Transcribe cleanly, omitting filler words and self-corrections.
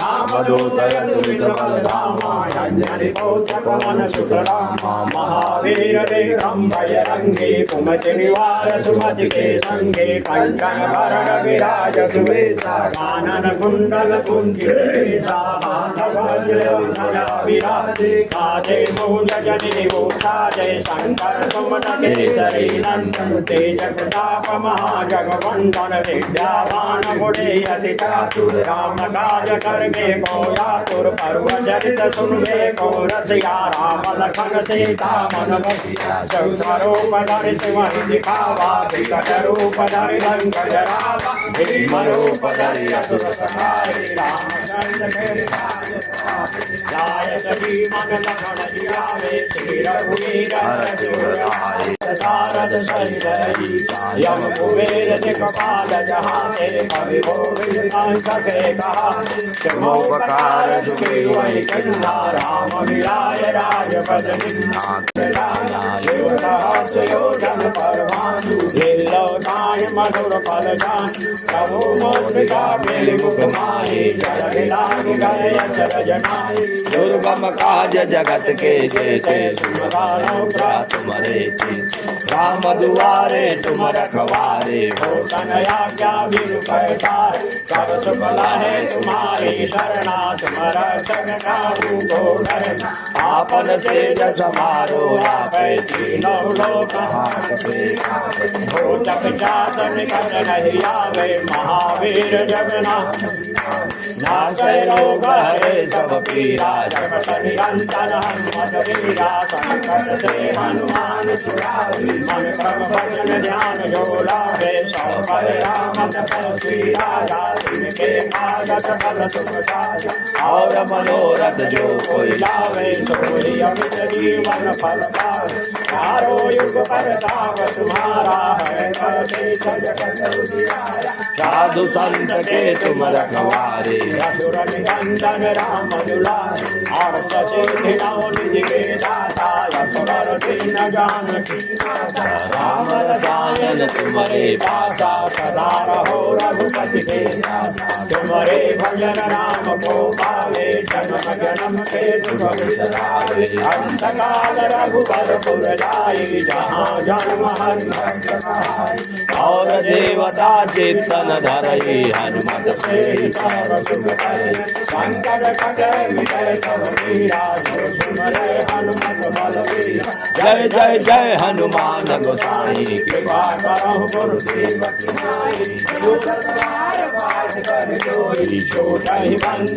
रामदूतय दुरित बलधामायज्ञनिपोत्र पवन सुतरामा महावीर विक्रम भयरंगी कुमति निवार सुमति के संगे कंचन भरण विराज सुवेशा कानन कुंडल कुंजिता विराजे काजे मूंज जनि जय शंकर सुमन केसरी नंदन तेज प्रताप महाजगवंदन विद्यावान गुणे अति चातुर राम काज करके को यातुर पर्व चरित सुनवे को रसिया राम लखन सीता मन बसिया चौथा रूप धरि सिंह दिखावा विकट रूप धरि लंक जरावा भीम रूप धरि असुर संहारे रामचंद्र के जायत भीमन लखन जियावे श्री रघुवीर सारद सहित यम कुबेर दिक्पाल जहाते कवि गोविंद के कहा तुमोपकार सुखी वही कंधा राम मिलाय राजपद योजन परमाणु लीलोताय मधुर फल जान प्रभु मौलिका मेरे मुख माही जल गिलानि गए अचर जनाई दुर्गम काज जगत के जेते तुम्हारे राम दुआरे तुम रखवारे हो तनया क्या बिनु पैसार सब सुफला है तुम्हारी शरणा तुम रक्षक काहू को डरना आपन तेज समारो आपै तीनों लोक भूतक जात निकट नहीं आवे महावीर जगन्नाथ नासै रोग हरे सब पीरा जगत निरंजन हनुमत वीरा संकट से हनुमान छुड़ावे मन क्रम भजन ध्यान जो लावे सब पर राम तपस्वी श्री राजा तिनके कागत फल सुख साजा और मनोरथ जो कोई लावे सोई अमित जीवन फल पावे चारों युग परताप तुम्हारा है करते जगत उजियारा साधु संत के तुम रखवारे असुर निकंदन राम दुलारे और सचे निज के दाता असुर दीन जानकी राम रसायन तुम्हारे दासा सदा रहो रघुपति के दासा तुम्हारे भजन राम को पावे जन्म जन्म के दुख बिसरावे अंत काल रघुबर पुर जाई जहाँ जन्म हरि भक्त कहाई और देवता चेतन धरई हनुमत से सर्व सुख करे संकट कटे मिटे सब पीरा जो सुमरे हनुमत बलवीरा जय जय जय हनुमान गोसाई कृपा करहु गुरुदेव की नाई जो सतबार पाठ कर जोई छोटा ही बंदे